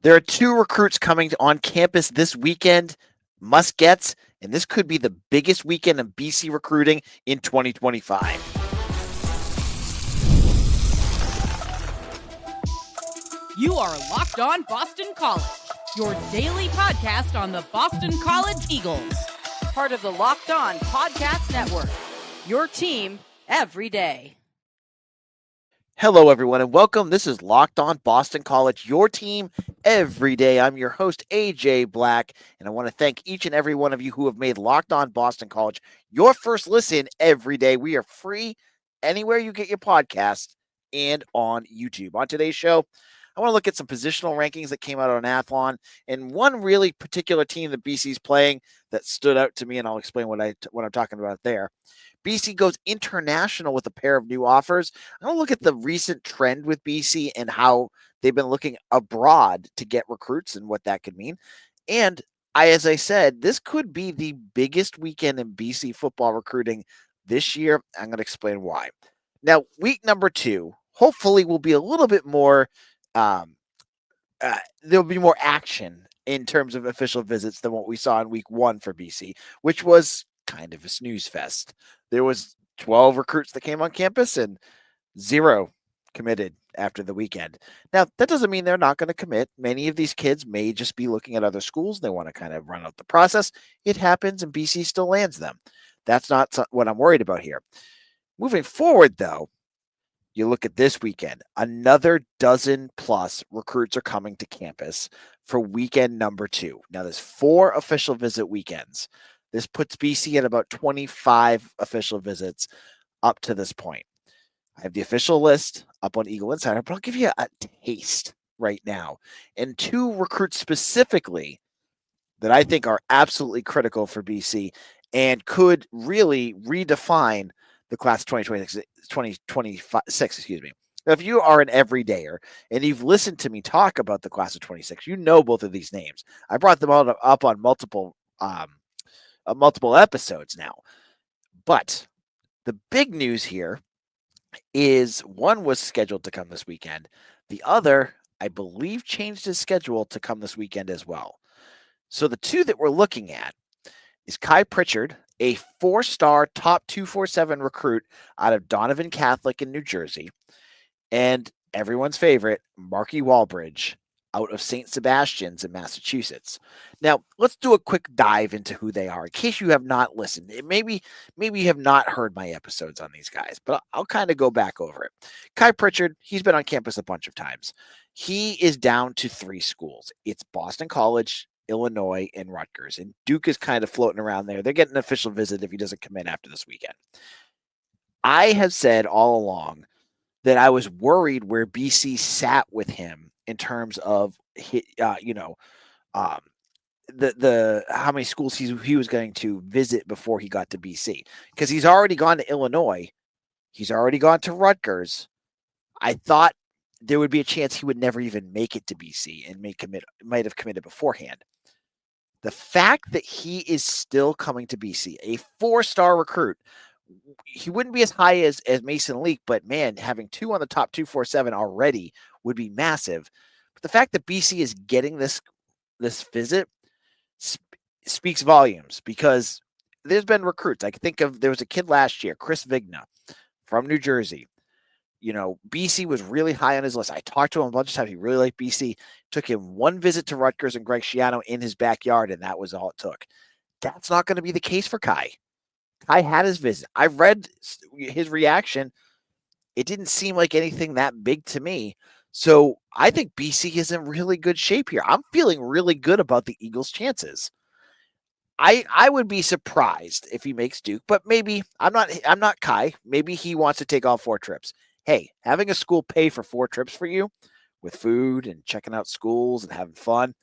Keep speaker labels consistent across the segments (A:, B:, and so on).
A: There are two recruits coming on campus this weekend, must-gets, and this could be the biggest weekend of BC recruiting in 2025.
B: You are Locked On Boston College, your daily podcast on the Boston College Eagles. Part of the Locked On Podcast Network, your team every day.
A: Hello, everyone, and welcome. This is Locked On Boston College, your team every day. I'm your host, AJ Black, and I want to thank each and every one of you who have made Locked On Boston College your first listen every day. We are free anywhere you get your podcast and on YouTube. On today's show, I want to look at some positional rankings that came out on Athlon, and one really particular team that BC's playing that stood out to me, and I'll explain what I'm talking about there. BC goes international with a pair of new offers. I'm going to look at the recent trend with BC and how they've been looking abroad to get recruits and what that could mean. And as I said, this could be the biggest weekend in BC football recruiting this year. I'm going to explain why. Now, week number 2, hopefully will be a little bit more, there'll be more action in terms of official visits than what we saw in week 1 for BC, which was kind of a snooze fest. There was 12 recruits that came on campus and 0 committed after the weekend. Now, that doesn't mean they're not going to commit. Many of these kids may just be looking at other schools. They want to kind of run out the process. It happens, and BC still lands them. That's not what I'm worried about here. Moving forward, though, you look at this weekend, another dozen plus recruits are coming to campus for weekend number 2. Now, there's 4 official visit weekends. This puts BC at about 25 official visits up to this point. I have the official list up on Eagle Insider, but I'll give you a taste right now. And 2 recruits specifically that I think are absolutely critical for BC and could really redefine the class of 2026, excuse me. Now, if you are an everydayer and you've listened to me talk about the class of 26, you know both of these names. I brought them all up on multiple episodes now. But the big news here is one was scheduled to come this weekend. The other, I believe, changed his schedule to come this weekend as well. So the 2 that we're looking at is Pritchard, a 4-star top 247 recruit out of Donovan Catholic in New Jersey, and everyone's favorite, Marky Walbridge, out of St. Sebastian's in Massachusetts. Now, let's do a quick dive into who they are in case you have not listened. Maybe you have not heard my episodes on these guys, but I'll kind of go back over it. Pritchard, he's been on campus a bunch of times. He is down to 3 schools. It's Boston College, Illinois, and Rutgers. And Duke is kind of floating around there. They're getting an official visit if he doesn't come in after this weekend. I have said all along that I was worried where BC sat with him in terms of the how many schools he was going to visit before he got to BC, because he's already gone to Illinois, he's already gone to Rutgers. I thought there would be a chance he would never even make it to BC and might have committed beforehand. The fact that he is still coming to BC, a 4-star recruit, he wouldn't be as high as Mason Leak, but man, having 2 on the top 247 already would be massive. But the fact that BC is getting this visit speaks volumes, because there's been recruits. I can think of, there was a kid last year, Chris Vigna from New Jersey. BC was really high on his list. I talked to him a bunch of times. He really liked BC. Took him 1 visit to Rutgers and Greg Schiano in his backyard, and that was all it took. That's not going to be the case for Kai. Kai had his visit. I read his reaction. It didn't seem like anything that big to me. So I think BC is in really good shape here. I'm feeling really good about the Eagles' chances. I would be surprised if he makes Duke, but maybe I'm not Kai. Maybe he wants to take all 4 trips. Hey, having a school pay for 4 trips for you with food and checking out schools and having fun,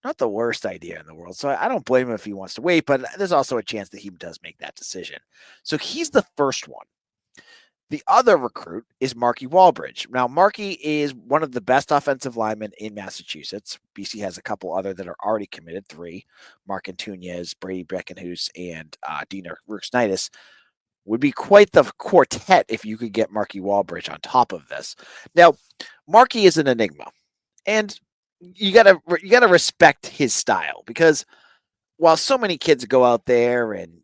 A: not the worst idea in the world. So I don't blame him if he wants to wait, but there's also a chance that he does make that decision. So he's the first one. The other recruit is Marky Walbridge. Now, Marky is one of the best offensive linemen in Massachusetts. BC has a couple other that are already committed, 3. Mark Antunes, Brady Breckenhuis, and Dina Ruxnitis. Would be quite the quartet if you could get Marky Walbridge on top of this. Now, Marky is an enigma. And you gotta respect his style, because while so many kids go out there and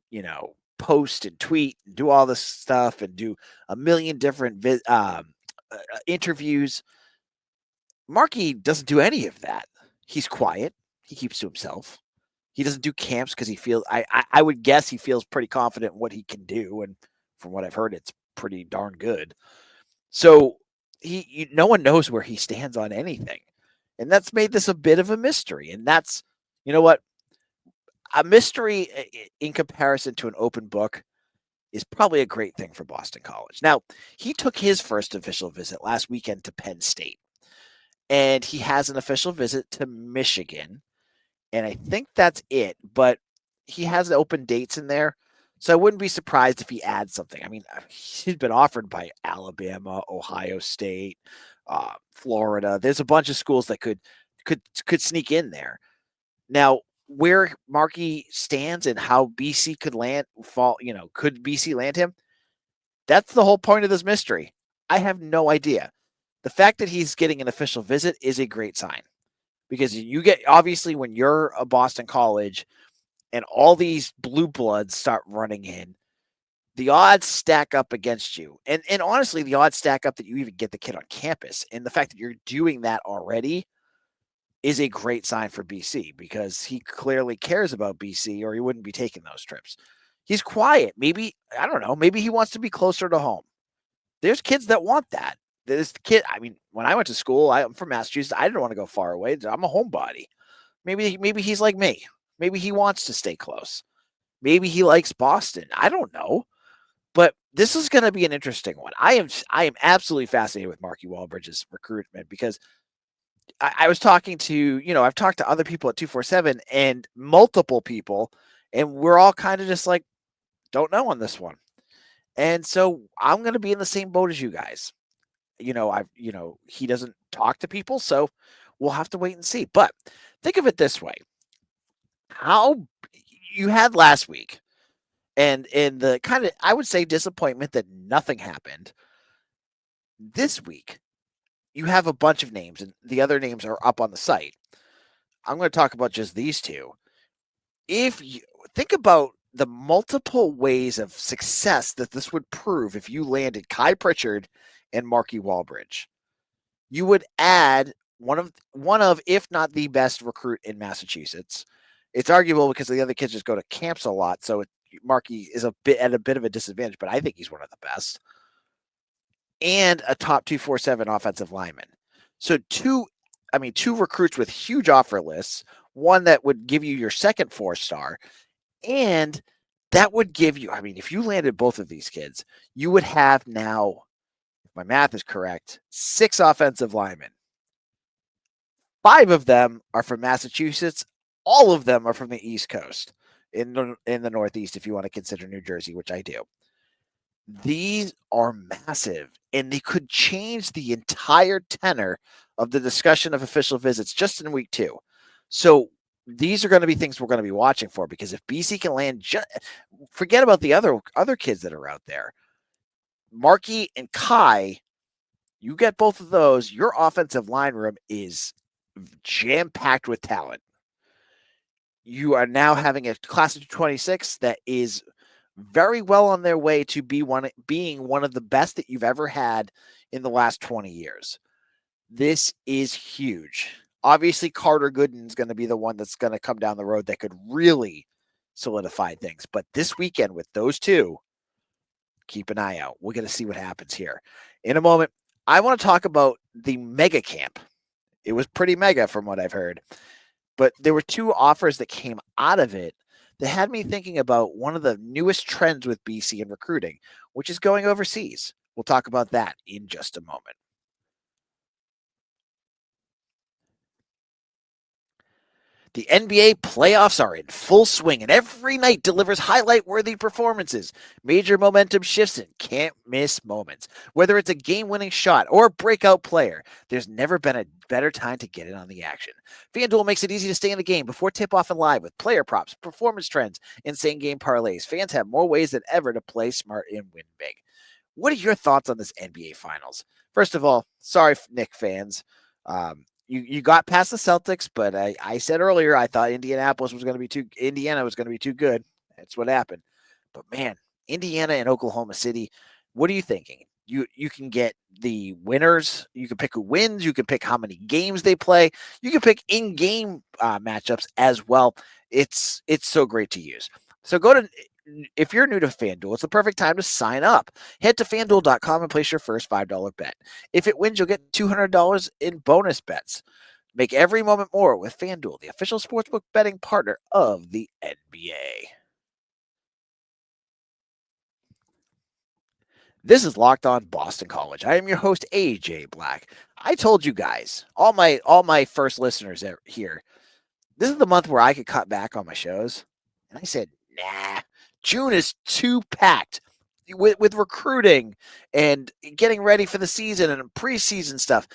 A: post and tweet and do all this stuff and do a million different interviews, Marky doesn't do any of that. He's quiet. He keeps to himself. He doesn't do camps because he feels. I would guess he feels pretty confident in what he can do, and from what I've heard, it's pretty darn good. So no one knows where he stands on anything, and that's made this a bit of a mystery. And that's, you know what, a mystery in comparison to an open book is probably a great thing for Boston College. Now, he took his first official visit last weekend to Penn State, and he has an official visit to Michigan, and I think that's it. But he has open dates in there, so I wouldn't be surprised if he adds something. I mean, he's been offered by Alabama, Ohio State, Florida. There's a bunch of schools that could sneak in there. Now, where Marky stands and how BC could could BC land him? That's the whole point of this mystery. I have no idea. The fact that he's getting an official visit is a great sign, because you get, obviously, when you're a Boston College and all these blue bloods start running in, the odds stack up against you. And honestly, the odds stack up that you even get the kid on campus. And the fact that you're doing that already is a great sign for BC, because he clearly cares about BC, or he wouldn't be taking those trips. He's quiet. Maybe, I don't know, maybe he wants to be closer to home. There's kids that want that. There's kid. I mean, when I went to school, I'm from Massachusetts. I didn't want to go far away. I'm a homebody. Maybe he's like me. Maybe he wants to stay close. Maybe he likes Boston. I don't know. But this is going to be an interesting one. I am absolutely fascinated with Marky Walbridge's recruitment, because I was talking to, I've talked to other people at 247 and multiple people, and we're all kind of just like, don't know on this one. And so I'm going to be in the same boat as you guys. He doesn't talk to people, so we'll have to wait and see. But think of it this way. How you had last week, and in the kind of, I would say, disappointment that nothing happened. This week, you have a bunch of names, and the other names are up on the site. I'm going to talk about just these two. If you think about the multiple ways of success that this would prove if you landed Kai Pritchard and Marky Walbridge, you would add one of, if not the best recruit in Massachusetts. It's arguable because the other kids just go to camps a lot, so Marky is at a bit of a disadvantage, but I think he's one of the best. And a top 247 offensive lineman. So two recruits with huge offer lists, one that would give you your second 4-star, and that would give you, if you landed both of these kids, you would have now, if my math is correct, 6 offensive linemen. 5 of them are from Massachusetts. All of them are from the East Coast, in the Northeast, if you want to consider New Jersey, which I do. These are massive, and they could change the entire tenor of the discussion of official visits just in week 2. So these are going to be things we're going to be watching for, because if BC can land, forget about the other kids that are out there. Marky and Kai, you get both of those, your offensive line room is jam-packed with talent. You are now having a class of 26 that is very well on their way to being one of the best that you've ever had in the last 20 years. This is huge. Obviously, Carter Gooden's going to be the one that's going to come down the road that could really solidify things. But this weekend with those two, keep an eye out. We're going to see what happens here. In a moment, I want to talk about the mega camp. It was pretty mega from what I've heard. But there were 2 offers that came out of it that had me thinking about one of the newest trends with BC in recruiting, which is going overseas. We'll talk about that in just a moment. The NBA playoffs are in full swing, and every night delivers highlight-worthy performances, major momentum shifts, and can't-miss moments. Whether it's a game-winning shot or a breakout player, there's never been a better time to get in on the action. FanDuel makes it easy to stay in the game before tip-off and live with player props, performance trends, and same-game parlays. Fans have more ways than ever to play smart and win big. What are your thoughts on this NBA Finals? First of all, sorry, Knicks fans. you got past the Celtics, but I said earlier I thought Indiana was going to be too good. That's what happened. But man, Indiana and Oklahoma City, what are you thinking? You can get the winners. You can pick who wins. You can pick how many games they play. You can pick in-game matchups as well. It's so great to use. So if you're new to FanDuel, it's the perfect time to sign up. Head to FanDuel.com and place your first $5 bet. If it wins, you'll get $200 in bonus bets. Make every moment more with FanDuel, the official sportsbook betting partner of the NBA. This is Locked On Boston College. I am your host, AJ Black. I told you guys, all my first listeners here, this is the month where I could cut back on my shows. And I said, nah, June is too packed with recruiting and getting ready for the season and preseason stuff.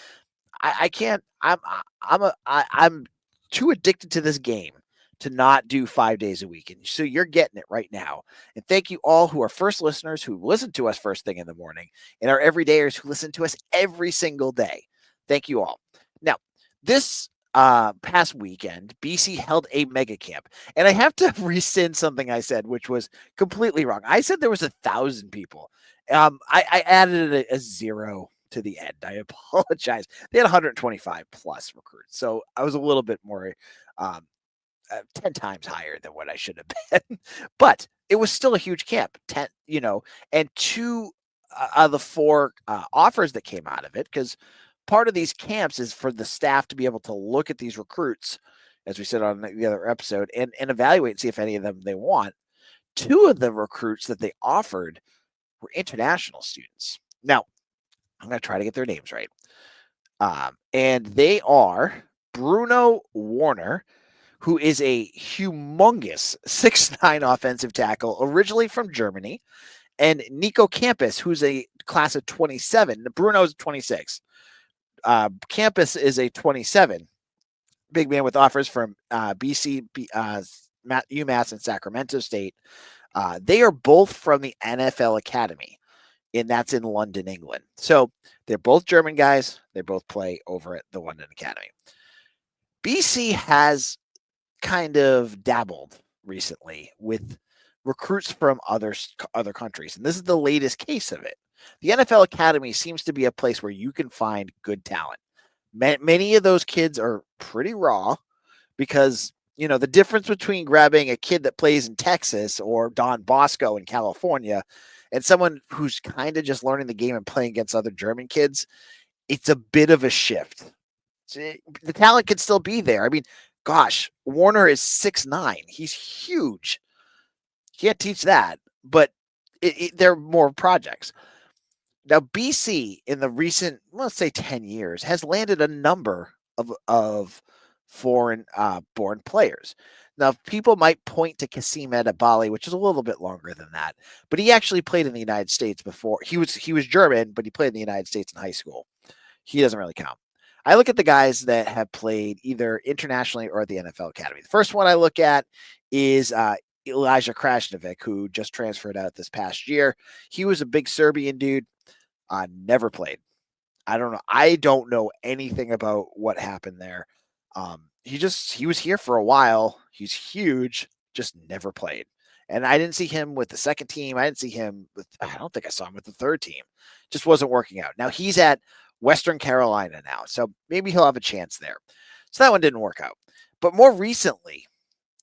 A: I can't. I'm too addicted to this game to not do 5 days a week. And so you're getting it right now. And thank you all who are first listeners who listen to us first thing in the morning and our everydayers who listen to us every single day. Thank you all. Now, this past weekend, BC held a mega camp. And I have to rescind something I said, which was completely wrong. I said there was 1,000 people. I added a zero to the end. I apologize. They had 125 plus recruits. So I was a little bit more 10 times higher than what I should have been. But it was still a huge camp. 10, and two of the four offers that came out of it, because part of these camps is for the staff to be able to look at these recruits, as we said on the other episode, and evaluate and see if any of them they want. Two of the recruits that they offered were international students. Now, I'm going to try to get their names right. And they are Bruno Warner, who is a humongous 6'9" offensive tackle, originally from Germany, and Nico Campus, who's a class of 27. Bruno's 26. Campus is a 27. Big man with offers from BC, UMass, and Sacramento State. They are both from the NFL Academy, and that's in London, England. So they're both German guys. They both play over at the London Academy. BC has kind of dabbled recently with recruits from other countries, and this is the latest case of it. The NFL Academy seems to be a place where you can find good talent. Many of those kids are pretty raw because, the difference between grabbing a kid that plays in Texas or Don Bosco in California and someone who's kind of just learning the game and playing against other German kids, it's a bit of a shift. The talent could still be there. I mean, gosh, Warner is 6'9". He's huge. Can't teach that, but there are more projects. Now, BC in the recent, let's say 10 years, has landed a number of foreign born players. Now, people might point to Kasim Edebali, which is a little bit longer than that, but he actually played in the United States before. He was German, but he played in the United States in high school. He doesn't really count. I look at the guys that have played either internationally or at the NFL Academy. The first one I look at is Elijah Krasnovic, who just transferred out this past year. He was a big Serbian dude. Never played. I don't know anything about what happened there. He was here for a while. He's huge, just never played. And I didn't see him with the second team. I don't think I saw him with the third team. Just wasn't working out. Now he's at Western Carolina now, so maybe he'll have a chance there. So that one didn't work out. But more recently,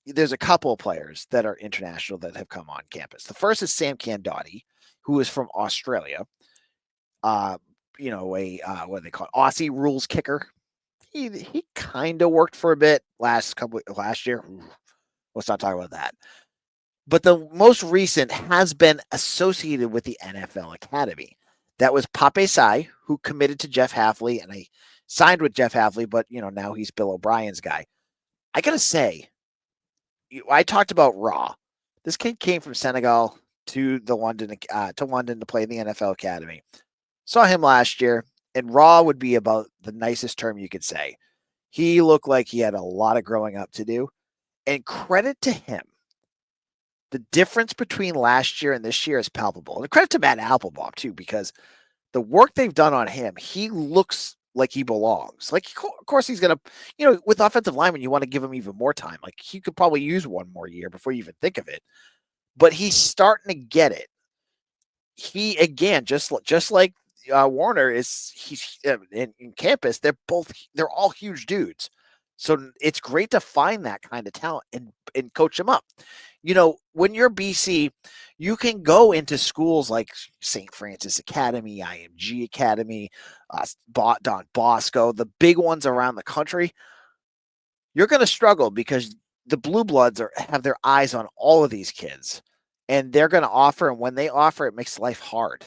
A: there's a couple of players that are international that have come on campus. The first is Sam Candotti, who is from Australia. What do they call it? Aussie rules kicker. He kind of worked for a bit last year. Let's not talk about that. But the most recent has been associated with the NFL Academy. That was Pape Sai, who committed to Jeff Hafley, and I signed with Jeff Hafley, but now he's Bill O'Brien's guy. I gotta say, I talked about Raw. This kid came from Senegal to London to play in the NFL Academy. Saw him last year, and raw would be about the nicest term you could say. He looked like he had a lot of growing up to do, and credit to him. The difference between last year and this year is palpable. And credit to Matt Applebaum, too, because the work they've done on him, he looks like he belongs. Like, of course, he's going to, with offensive linemen, you want to give him even more time. Like, he could probably use one more year before you even think of it. But he's starting to get it. He, again, just like Warner he's in campus, they're all huge dudes. So it's great to find that kind of talent and coach them up. When you're BC, you can go into schools like St. Francis Academy, IMG Academy, Don Bosco, the big ones around the country. You're going to struggle because the Blue Bloods have their eyes on all of these kids, and they're going to offer. And when they offer, it makes life hard.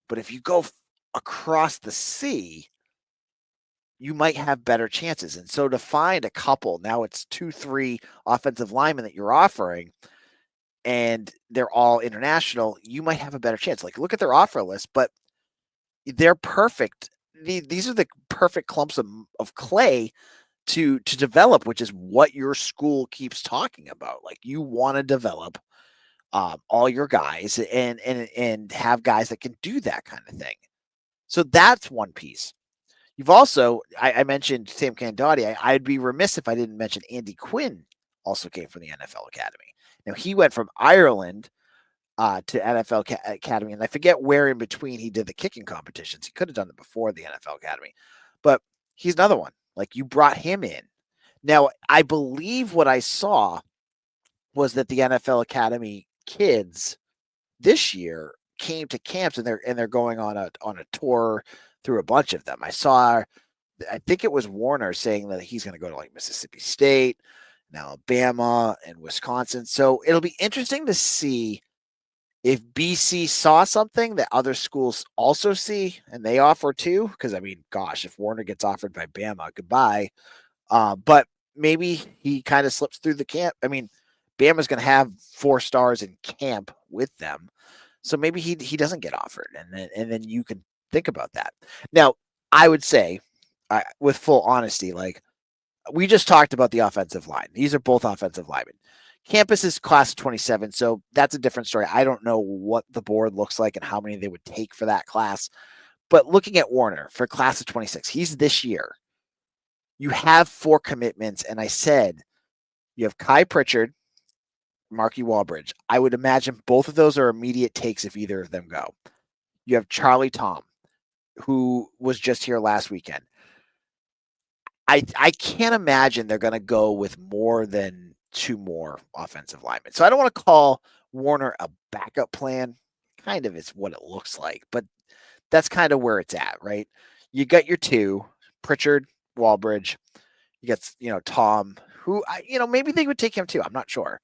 A: But if you go across the sea, you might have better chances. And so to find a couple, now it's 2-3 offensive linemen that you're offering, and they're all international, you might have a better chance. Like, look at their offer list, but they're perfect. These are the perfect clumps of clay to develop, which is what your school keeps talking about. Like, you want to develop all your guys and have guys that can do that kind of thing. So that's one piece. You've also, I mentioned Sam Candotti. I'd be remiss if I didn't mention Andy Quinn also came from the NFL Academy. Now, he went from Ireland to NFL Academy, and I forget where in between he did the kicking competitions. He could have done it before the NFL Academy, but he's another one. Like, you brought him in. Now, I believe what I saw was that the NFL Academy kids this year came to camps, and they're going on a tour through a bunch of them. I think it was Warner saying that he's going to go to like Mississippi State and Alabama and Wisconsin. So it'll be interesting to see if BC saw something that other schools also see and they offer too. Because, I mean, gosh, if Warner gets offered by Bama, goodbye. But maybe he kind of slips through the camp. I mean, Bama's going to have 4 stars in camp with them. So maybe he doesn't get offered, and then you can think about that. Now, I would say, with full honesty, like, we just talked about the offensive line. These are both offensive linemen. Campus is class of 27, so that's a different story. I don't know what the board looks like and how many they would take for that class. But looking at Warner for class of 26, he's this year. You have 4 commitments, and I said you have Kai Pritchard, Marky Walbridge. I would imagine both of those are immediate takes if either of them go. You have Charlie Tom, who was just here last weekend. I can't imagine they're going to go with more than 2 more offensive linemen. So I don't want to call Warner a backup plan. Kind of is what it looks like, but that's kind of where it's at, right? You got your 2, Pritchard, Walbridge. You got, Tom, who, maybe they would take him too. I'm not sure.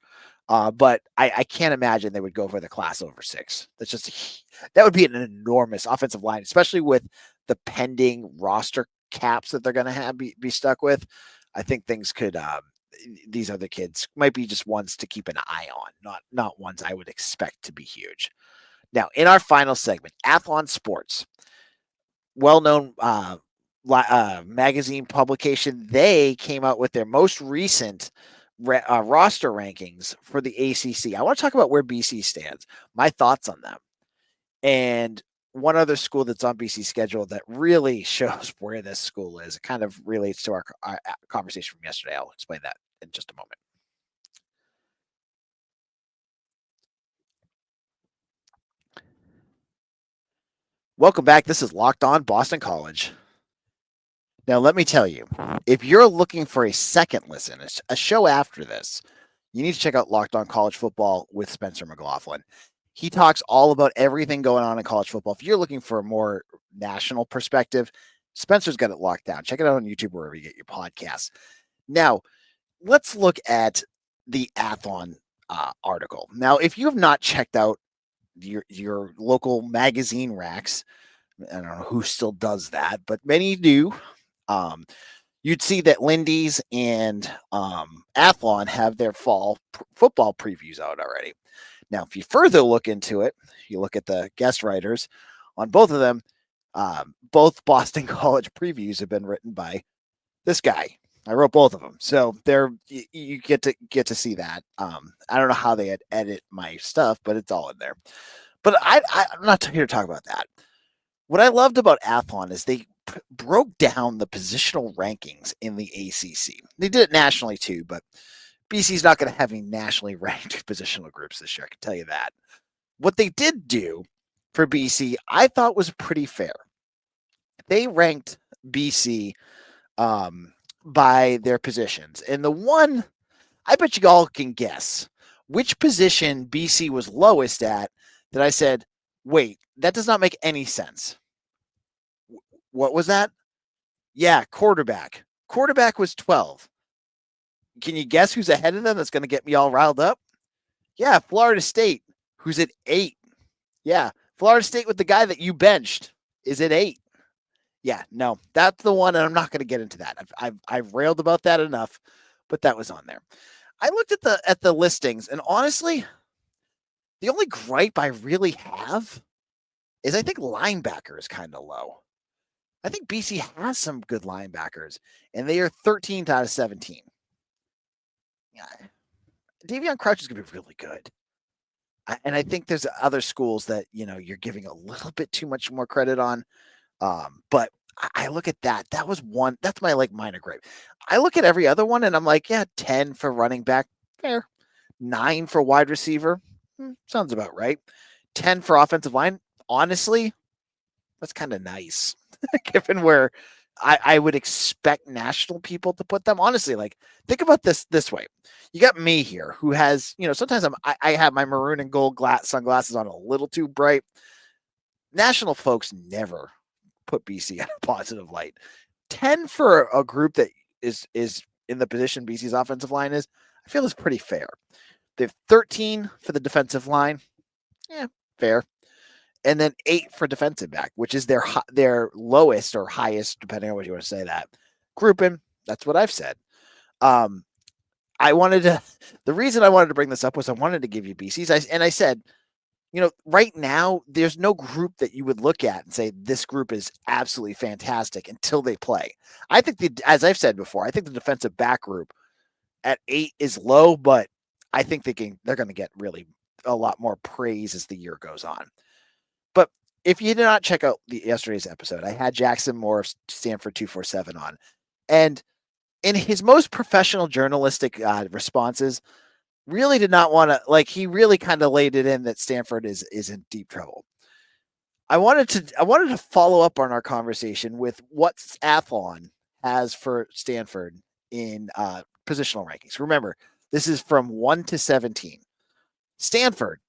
A: But I can't imagine they would go for the class over 6. That would be an enormous offensive line, especially with the pending roster caps that they're going to be stuck with. I think things could, these other kids might be just ones to keep an eye on, not ones I would expect to be huge. Now, in our final segment, Athlon Sports, well-known magazine publication, they came out with their most recent roster rankings for the ACC. I want to talk about where BC stands, my thoughts on them, and one other school that's on BC's schedule that really shows where this school is. It kind of relates to our conversation from yesterday. I'll explain that in just a moment. Welcome back. This is Locked On Boston College. Now, let me tell you, if you're looking for a second listen, a show after this, you need to check out Locked On College Football with Spencer McLaughlin. He talks all about everything going on in college football. If you're looking for a more national perspective, Spencer's got it locked down. Check it out on YouTube, wherever you get your podcasts. Now, let's look at the Athlon article. Now, if you have not checked out your local magazine racks, I don't know who still does that, but many do. You'd see that Lindy's and Athlon have their fall football previews out already. Now, if you further look into it, you look at the guest writers on both of them. Both Boston College previews have been written by this guy. I wrote both of them, so you get to see that. I don't know how they edit my stuff, but it's all in there. But I'm not here to talk about that. What I loved about Athlon is they broke down the positional rankings in the ACC. They did it nationally too, but BC's not going to have any nationally ranked positional groups this year. I can tell you that. What they did do for BC, I thought was pretty fair. They ranked BC by their positions. And the one, I bet you all can guess which position BC was lowest at that I said, wait, that does not make any sense. What was that? Yeah, quarterback. Quarterback was 12. Can you guess who's ahead of them that's going to get me all riled up? Yeah, Florida State, who's at 8. Yeah, Florida State with the guy that you benched is at 8. Yeah, no, that's the one, and I'm not going to get into that. I've railed about that enough, but that was on there. I looked at the listings, and honestly, the only gripe I really have is I think linebacker is kind of low. I think BC has some good linebackers, and they are 13th out of 17. Yeah, Davion Crouch is going to be really good. And I think there's other schools that, you're giving a little bit too much more credit on. But I look at that. That was one. That's my minor gripe. I look at every other one and I'm like, yeah, 10 for running back. Fair. 9 for wide receiver. Sounds about right. 10 for offensive line. Honestly, that's kind of nice given where I would expect national people to put them. Honestly, think about this way. You got me here who has, sometimes I have my maroon and gold sunglasses on a little too bright. National folks never put BC in a positive light. 10 for a group that is in the position BC's offensive line is, I feel is pretty fair. They have 13 for the defensive line. Yeah, fair. And then 8 for defensive back, which is their lowest or highest, depending on what you want to say that. Grouping, that's what I've said. The reason I wanted to bring this up was I wanted to give you BC's. I said, right now, there's no group that you would look at and say this group is absolutely fantastic until they play. I think, as I've said before, I think the defensive back group at 8 is low, but I think they're going to get really a lot more praise as the year goes on. But if you did not check out yesterday's episode, I had Jackson Moore of Stanford 247 on. And in his most professional journalistic responses, really did not want to, he really kind of laid it in that Stanford is in deep trouble. I wanted to follow up on our conversation with what Athlon has for Stanford in positional rankings. Remember, this is from 1 to 17. Stanford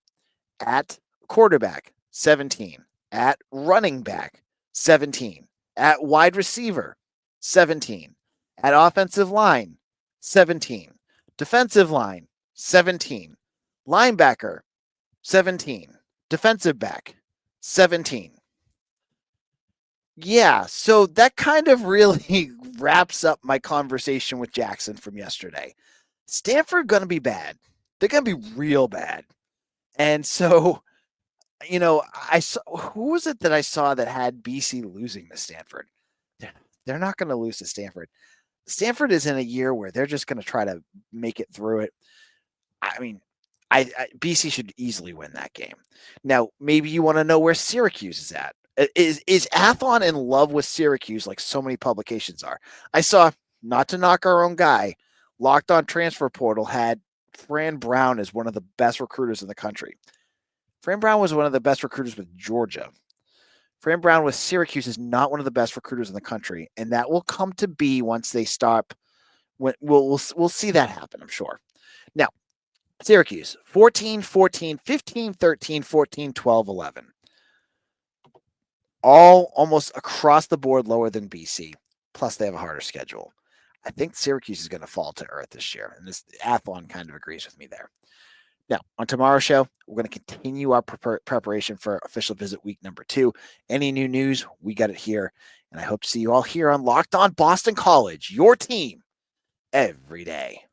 A: at quarterback, 17. At running back, 17. At wide receiver, 17. At offensive line, 17. Defensive line, 17. Linebacker, 17. Defensive back, 17. Yeah, so that kind of really wraps up my conversation with Jackson from yesterday. Stanford going to be bad. They're going to be real bad. And so, I saw, who was it that I saw that had BC losing to Stanford? They're not going to lose to Stanford. Stanford is in a year where they're just going to try to make it through it. I mean, BC should easily win that game. Now, maybe you want to know where Syracuse is at. Is Athlon in love with Syracuse like so many publications are? I saw, not to knock our own guy, Locked On Transfer Portal had Fran Brown as one of the best recruiters in the country. Fran Brown was one of the best recruiters with Georgia. Fran Brown with Syracuse is not one of the best recruiters in the country, and that will come to be once they stop. We'll see that happen, I'm sure. Now, Syracuse, 14, 14, 15, 13, 14, 12, 11. All almost across the board lower than BC, plus they have a harder schedule. I think Syracuse is going to fall to earth this year, and this Athlon kind of agrees with me there. Now, on tomorrow's show, we're going to continue our preparation for official visit week number 2. Any new news, we got it here, and I hope to see you all here on Locked On Boston College, your team every day.